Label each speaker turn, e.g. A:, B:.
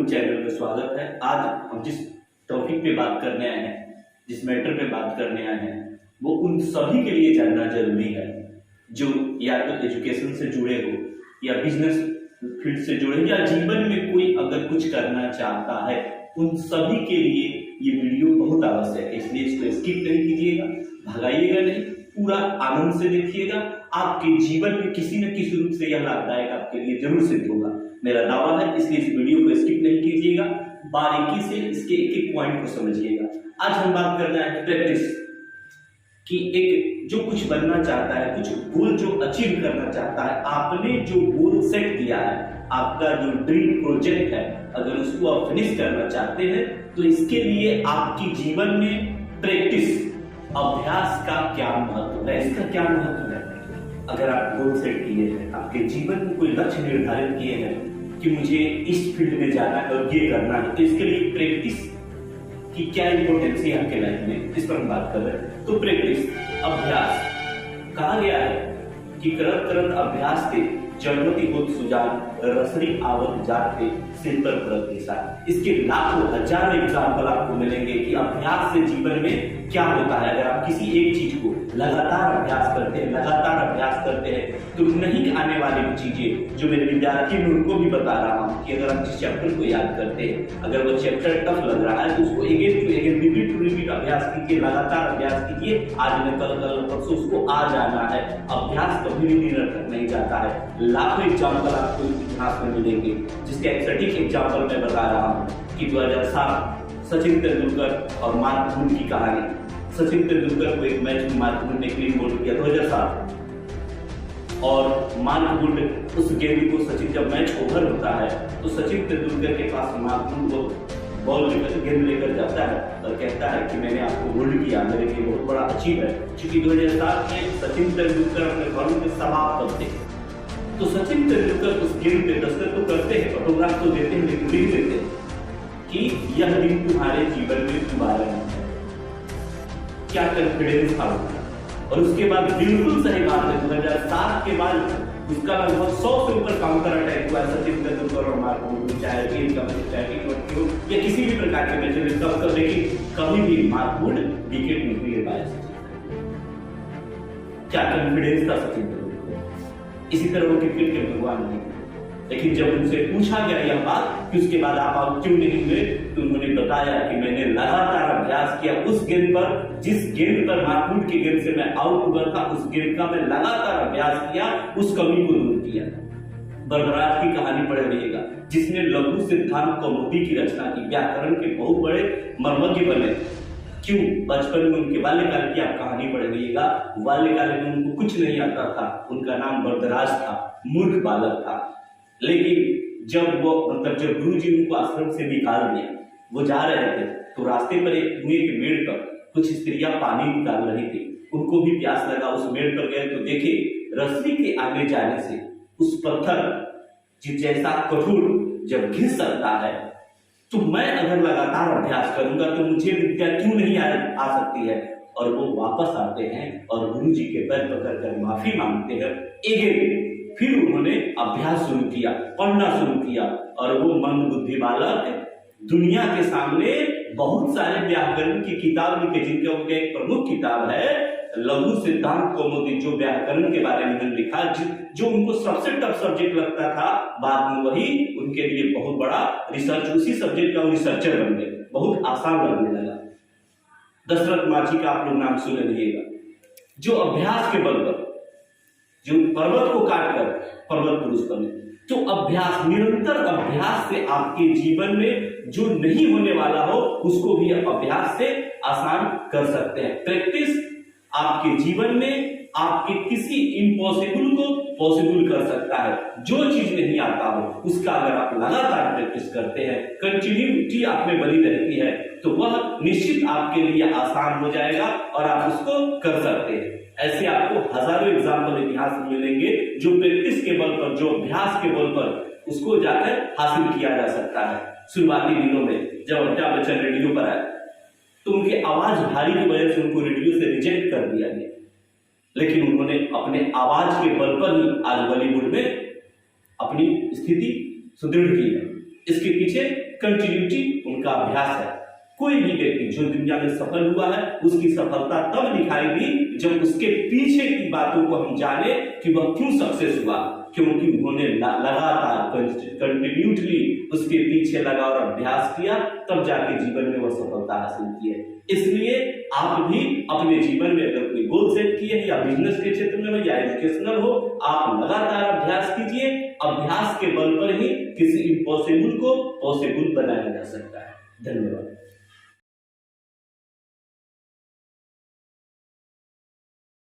A: YouTube channel में स्वागत है। आज हम जिस टॉपिक पे बात करने आए हैं, जिस मैटर पे बात करने आए हैं, वो उन सभी के लिए जानना जरूरी है जो या तो एजुकेशन से जुड़े हो या बिजनेस फील्ड से जुड़े या जीवन में कोई अगर कुछ करना चाहता है, उन सभी के लिए ये वीडियो बहुत आवश्यक है। इसलिए इसको स्किप नहीं कीजिएगा, भगाइएगा नहीं, पूरा आनंद से देखिएगा। आपके जीवन में किसी न किसी रूप से यह लाभदायक आपके लिए जरूर सिद्ध होगा, मेरा दावा है। इसलिए इस वीडियो को स्किप नहीं कीजिएगा, बारीकी से इसके एक एक पॉइंट को समझिएगा। आज हम बात करना है प्रैक्टिस कि एक जो कुछ बनना चाहता है, कुछ गोल जो अचीव करना चाहता है, आपने जो गोल सेट किया है, आपका जो ड्रीम प्रोजेक्ट है, अगर उसको आप फिनिश करना चाहते हैं तो इसके लिए आपकी जीवन में प्रैक्टिस, अभ्यास का क्या महत्व है, इसका क्या महत्व है। अगर आप गोल सेट किए हैं, आपके जीवन में कोई लक्ष्य निर्धारित किए हैं कि मुझे इस फील्ड में जाना है और ये करना है, तो इसके लिए प्रैक्टिस की क्या इंपॉर्टेंस है आपके लाइफ में, इस पर हम बात कर रहे हैं। तो प्रैक्टिस, अभ्यास, कहा गया है कि करत करत अभ्यास के जड़मति होत सुजान, रसरी आवत जाते सिर पर परत निशान। इसके लाखों हजारों एग्जाम्पल आपको मिलेंगे कि अभ्यास से जीवन में क्या होता है। अगर आप किसी एक चीज को लगातार अभ्यास करते हैं, लगातार अभ्यास करते हैं, तो नहीं आने वाली चीजें जो मेरे विद्यार्थी में उनको भी बता रहा हूँ कि अगर आप जिस चैप्टर को याद करते हैं, अगर वो चैप्टर टफ लग रहा है तो उसको again to again, repeat to repeat अभ्यास कीजिए, लगातार अभ्यास कीजिए। आज में कल परसों उसको आ जाना है। अभ्यास कभी भी निरर्थक नहीं जाता है। लाखों एग्जाम्पल आपको इतिहास में मिलेंगे, जिसका एक सटीक एग्जाम्पल मैं बता रहा हूँ कि 2007 सचिन तेंदुलकर और मार्क वुड की कहानी। सचिन तेंदुलकर को एक मैच में मार्क वुड ने क्लीन बोल्ड किया 2007, और मार्क वुड उस गेंद को, सचिन जब मैच ओवर होता है तो सचिन तेंदुलकर के पास मार्क वुड को बॉल लेकर, गेंद लेकर जाता है और कहता है कि मैंने आपको होल्ड किया, मेरे लिए बहुत बड़ा अचीव है। क्योंकि 2007 में सचिन तेंदुलकर अपने घरों में समाप्त करते हैं, तो सचिन तेंदुलकर उस गेंद पे दस्तखत तो करते हैं, फोटोग्राफ तो देते हैं, लेकिन लिख देते हैं कि यह दिन तुम्हारे जीवन में दोबारा नहीं है। क्या कॉन्फिडेंस था उसका। और उसके बाद बिल्कुल सही बात है, 2007 के बाद उसका लगभग 100 से ऊपर काउंटर अटैक हुआ सचिन तेंदुलकर और मार्क वुड, चाहे गेंद का बैटिंग हो या किसी भी प्रकार के मैच में, तब कर, लेकिन कभी भी मार्क वुड विकेट नहीं ले पाया। क्या कॉन्फिडेंस था सचिन तेंदुलकर। इसी तरह वो क्रिकेट के भगवान नहीं। लेकिन जब उनसे पूछा गया यह बात कि उसके बाद आप क्यों नहीं हुए, तो उन्होंने बताया कि मैंने लगातार अभ्यास किया उस गेंद पर, जिस गेंद पर मार्क वुड की गेंद से मैं आउट हुआ था, उस गेंद का मैं लगातार अभ्यास किया, उस कमी को दूर किया। बरबराज की कहानी पढ़ लीजिएगा, जिसने लघु सिद्धांत कौमुदी की रचना की, व्याकरण के बहुत बड़े मर्मज्ञ बने। क्यों? बचपन में उनके बाल्यकाल की आप कहानी पढ़ लीजिएगा। बाल्यकाल में उनको कुछ नहीं आता था, उनका नाम बरदराज था, मूर्ख बालक था। लेकिन जब जब गुरु जी उनको आश्रम से निकाल दिया, वो जा रहे थे तो रास्ते पर एक कुएं के मेड़ पर कुछ स्त्रियां पानी निकाल रही थी। उनको भी प्यास लगा, उस मेड़ पर गए तो देखे रस्सी के आगे जाने से उस पत्थर जैसा कठोर जब घिस सकता है, तो मैं अगर लगातार अभ्यास करूंगा तो मुझे विद्या क्यों नहीं आ सकती है। और वो वापस आते हैं और गुरु जी के पैर पकड़कर माफी मांगते हैं। फिर उन्होंने अभ्यास शुरू किया, पढ़ना शुरू किया, और वो मंद बुद्धि बालक दुनिया के सामने बहुत सारे व्याकरण की किताब लिखे, जिनके उनके एक प्रमुख किताब है लघु सिद्धांत कौमुदी, जो व्याकरण के बारे में लिखा, जो उनको सबसे टफ सब्जेक्ट लगता था, बाद में वही उनके लिए बहुत बड़ा रिसर्च, उसी सब्जेक्ट का रिसर्चर बन गए, बहुत आसान लगने लगा। दशरथ माझी का आप लोग नाम सुन लीजिएगा, जो अभ्यास के बल पर, जो पर्वत को काट कर पर्वत पुरुष बने। तो अभ्यास, निरंतर अभ्यास से आपके जीवन में जो नहीं होने वाला हो उसको भी अभ्यास से आसान कर सकते हैं। प्रैक्टिस आपके जीवन में आपके किसी इम्पॉसिबल को पॉसिबल कर सकता है। जो चीज नहीं आता हो उसका अगर आप लगातार प्रैक्टिस करते हैं, कंटिन्यूटी आप में बनी रहती है, तो वह निश्चित आपके लिए आसान हो जाएगा और आप उसको कर सकते हैं। ऐसे आपको हजारों एग्जाम्पल इतिहास में मिलेंगे, जो प्रैक्टिस के बल पर, जो अभ्यास के बल पर उसको जाकर हासिल किया जा सकता है। शुरुआती दिनों में जब अमिताभ बच्चन रेडियो पर आए तो उनकी आवाज भारी की वजह से उनको रेडियो से रिजेक्ट कर दिया गया, लेकिन उन्होंने अपने आवाज के बल पर ही आज बॉलीवुड में अपनी स्थिति सुदृढ़ की है। इसके पीछे कंटिन्यूटी उनका अभ्यास है। कोई भी व्यक्ति जो दुनिया में सफल हुआ है उसकी सफलता तब दिखाएगी जब उसके पीछे की बातों को हम जाने कि वह क्यों सक्सेस हुआ, क्योंकि उन्होंने लगातार कंटिन्यूटली उसके पीछे लगा और अभ्यास किया, तब जाके जीवन में वह सफलता हासिल की है। इसलिए आप भी अपने जीवन में अगर कोई गोल सेट किए हैं या बिजनेस के क्षेत्र में हो या एजुकेशनल हो, आप लगातार अभ्यास कीजिए। अभ्यास के बल पर ही किसी इम्पॉसिबल को पॉसिबल बनाया जा सकता है। धन्यवाद।